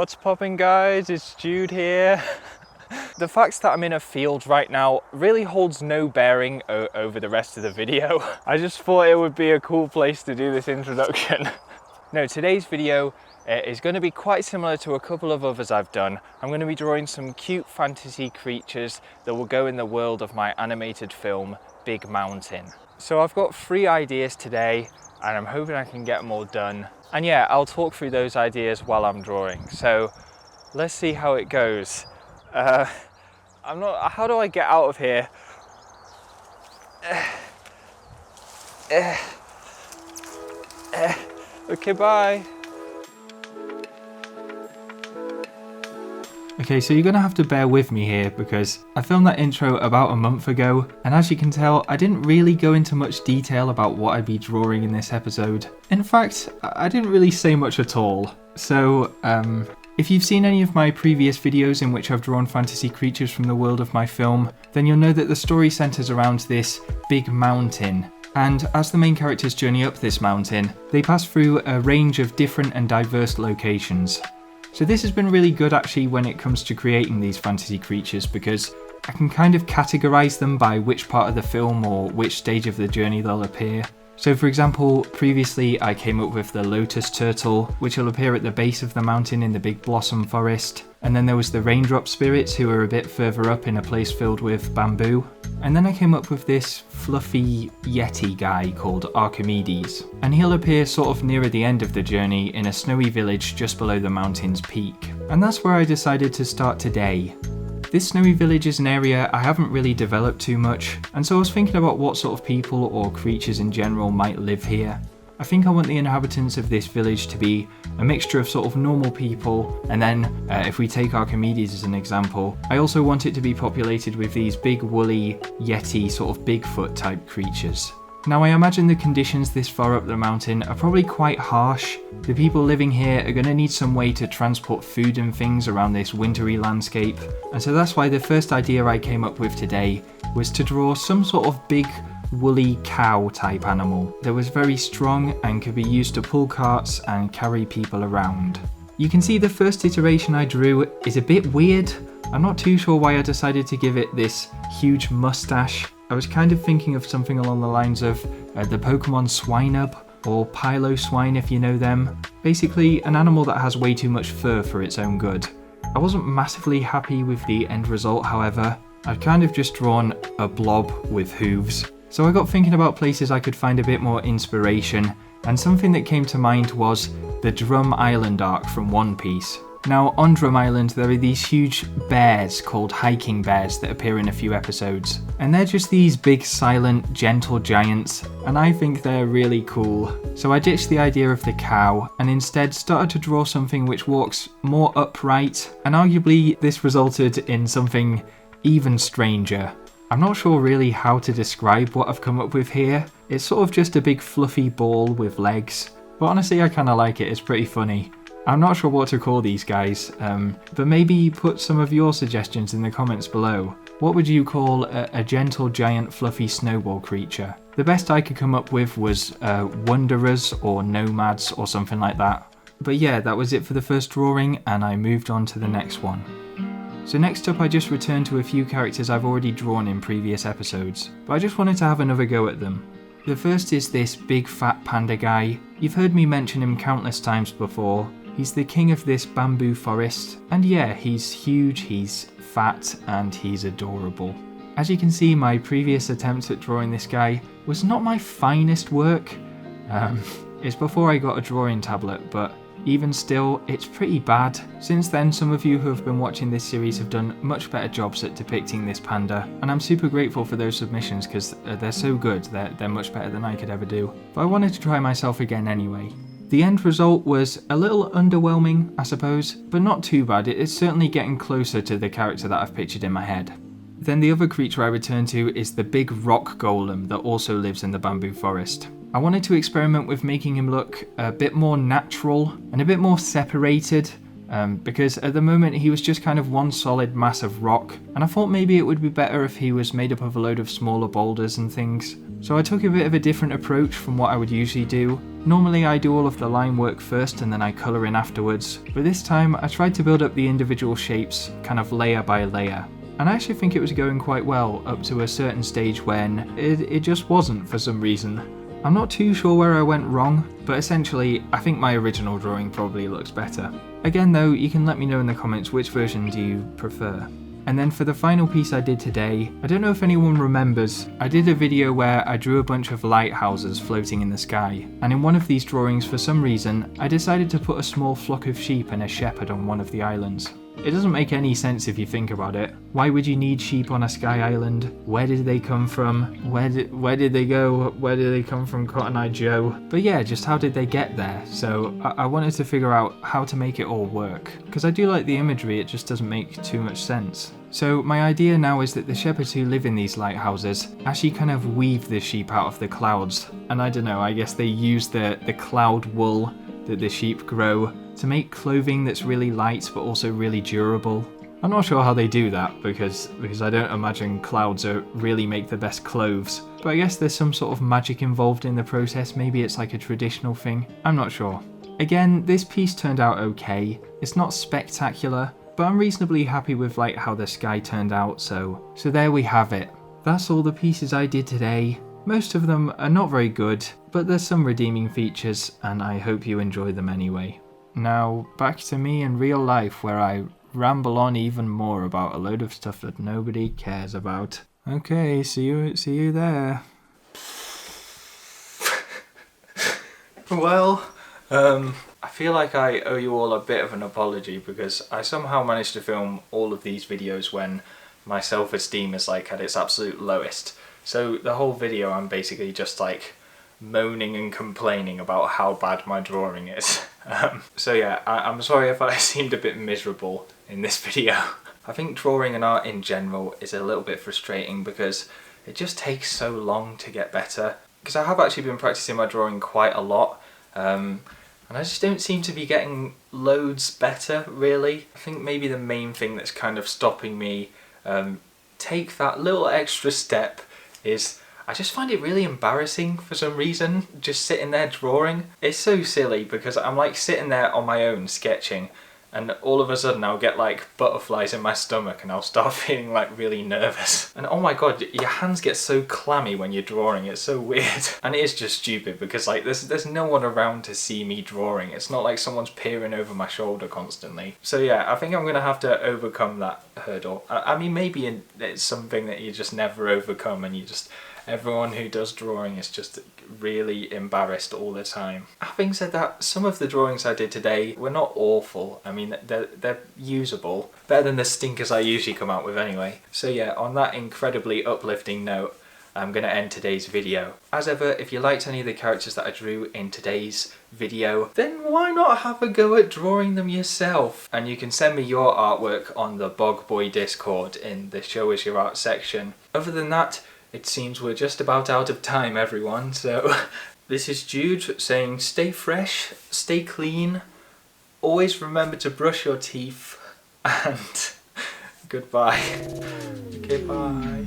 What's popping, guys? It's Jude here. The fact that I'm in a field right now really holds no bearing over the rest of the video. I just thought it would be a cool place to do this introduction. No, today's video is going to be quite similar to a couple of others I've done. I'm going to be drawing some cute fantasy creatures that will go in the world of my animated film, Big Mountain. So I've got 3 ideas today, and I'm hoping I can get them all done. And yeah, I'll talk through those ideas while I'm drawing. So let's see how it goes. How do I get out of here? Okay, bye. Okay, so you're gonna have to bear with me here because I filmed that intro about a month ago, and as you can tell, I didn't really go into much detail about what I'd be drawing in this episode. In fact, I didn't really say much at all. So, if you've seen any of my previous videos in which I've drawn fantasy creatures from the world of my film, then you'll know that the story centres around this big mountain. And as the main characters journey up this mountain, they pass through a range of different and diverse locations. So this has been really good actually when it comes to creating these fantasy creatures, because I can kind of categorise them by which part of the film or which stage of the journey they'll appear. So for example, previously I came up with the lotus turtle, which will appear at the base of the mountain in the big blossom forest. And then there was the raindrop spirits, who are a bit further up in a place filled with bamboo. And then I came up with this fluffy yeti guy called Archimedes. And he'll appear sort of nearer the end of the journey in a snowy village just below the mountain's peak. And that's where I decided to start today. This snowy village is an area I haven't really developed too much, and so I was thinking about what sort of people or creatures in general might live here. I think I want the inhabitants of this village to be a mixture of sort of normal people, and then if we take Archimedes as an example, I also want it to be populated with these big woolly yeti sort of Bigfoot type creatures. Now I imagine the conditions this far up the mountain are probably quite harsh. The people living here are going to need some way to transport food and things around this wintry landscape, and so that's why the first idea I came up with today was to draw some sort of big woolly cow type animal that was very strong and could be used to pull carts and carry people around. You can see the first iteration I drew is a bit weird. I'm not too sure why I decided to give it this huge mustache. I was kind of thinking of something along the lines of the Pokemon Swinub, or Piloswine if you know them. Basically an animal that has way too much fur for its own good. I wasn't massively happy with the end result, however. I'd kind of just drawn a blob with hooves. So I got thinking about places I could find a bit more inspiration, and something that came to mind was the Drum Island arc from One Piece. Now on Drum Island there are these huge bears called hiking bears that appear in a few episodes, and they're just these big silent gentle giants, and I think they're really cool. So I ditched the idea of the cow and instead started to draw something which walks more upright, and arguably this resulted in something even stranger. I'm not sure really how to describe what I've come up with here. It's sort of just a big fluffy ball with legs, but honestly I kinda like it, it's pretty funny. I'm not sure what to call these guys, but maybe put some of your suggestions in the comments below. What would you call a gentle giant fluffy snowball creature? The best I could come up with was wanderers or nomads or something like that. But yeah, that was it for the first drawing, and I moved on to the next one. So next up I just returned to a few characters I've already drawn in previous episodes, but I just wanted to have another go at them. The first is this big fat panda guy. You've heard me mention him countless times before. He's the king of this bamboo forest, and yeah, he's huge, he's fat, and he's adorable. As you can see, my previous attempt at drawing this guy was not my finest work. It's before I got a drawing tablet, but even still, it's pretty bad. Since then, some of you who have been watching this series have done much better jobs at depicting this panda, and I'm super grateful for those submissions because they're so good, they're much better than I could ever do. But I wanted to try myself again anyway. The end result was a little underwhelming, I suppose, but not too bad. It's certainly getting closer to the character that I've pictured in my head. Then the other creature I returned to is the big rock golem that also lives in the bamboo forest. I wanted to experiment with making him look a bit more natural and a bit more separated, because at the moment he was just kind of one solid mass of rock, and I thought maybe it would be better if he was made up of a load of smaller boulders and things. So I took a bit of a different approach from what I would usually do, Normally I do all of the line work first and then I colour in afterwards, but this time I tried to build up the individual shapes kind of layer by layer. And I actually think it was going quite well up to a certain stage when it just wasn't for some reason. I'm not too sure where I went wrong, but essentially I think my original drawing probably looks better. Again though, you can let me know in the comments which version do you prefer. And then for the final piece I did today, I don't know if anyone remembers, I did a video where I drew a bunch of lighthouses floating in the sky, and in one of these drawings for some reason, I decided to put a small flock of sheep and a shepherd on one of the islands. It doesn't make any sense if you think about it. Why would you need sheep on a sky island? Where did they come from? Where did they go? Where did they come from, Cotton Eye Joe? But yeah, just how did they get there? So I wanted to figure out how to make it all work. Because I do like the imagery, it just doesn't make too much sense. So my idea now is that the shepherds who live in these lighthouses actually kind of weave the sheep out of the clouds. And I don't know, I guess they use the cloud wool that the sheep grow to make clothing that's really light but also really durable. I'm not sure how they do that because I don't imagine clouds really make the best clothes, but I guess there's some sort of magic involved in the process. Maybe it's like a traditional thing, I'm not sure. Again, this piece turned out okay. It's not spectacular, but I'm reasonably happy with like how the sky turned out, so there we have it. That's all the pieces I did today. Most of them are not very good, but there's some redeeming features and I hope you enjoy them anyway. Now, back to me in real life where I ramble on even more about a load of stuff that nobody cares about. Okay, see you there. Well, I feel like I owe you all a bit of an apology because I somehow managed to film all of these videos when my self-esteem is like at its absolute lowest. So the whole video I'm basically just like moaning and complaining about how bad my drawing is. So yeah, I'm sorry if I seemed a bit miserable in this video. I think drawing and art in general is a little bit frustrating because it just takes so long to get better. Because I have actually been practicing my drawing quite a lot, and I just don't seem to be getting loads better really. I think maybe the main thing that's kind of stopping me take that little extra step is I just find it really embarrassing for some reason, just sitting there drawing. It's so silly because I'm like sitting there on my own sketching and all of a sudden I'll get like butterflies in my stomach and I'll start feeling like really nervous. And oh my god, your hands get so clammy when you're drawing, it's so weird. And it is just stupid because like there's no one around to see me drawing. It's not like someone's peering over my shoulder constantly. So yeah, I think I'm gonna have to overcome that hurdle. I mean maybe it's something that you just never overcome and you just... Everyone who does drawing is just really embarrassed all the time. Having said that, some of the drawings I did today were not awful. I mean, they're usable. Better than the stinkers I usually come out with anyway. So yeah, on that incredibly uplifting note, I'm going to end today's video. As ever, if you liked any of the characters that I drew in today's video, then why not have a go at drawing them yourself? And you can send me your artwork on the BogBoy Discord in the Show Us Your Art section. Other than that, it seems we're just about out of time, everyone, so this is Jude saying stay fresh, stay clean, always remember to brush your teeth, and goodbye. Okay, bye.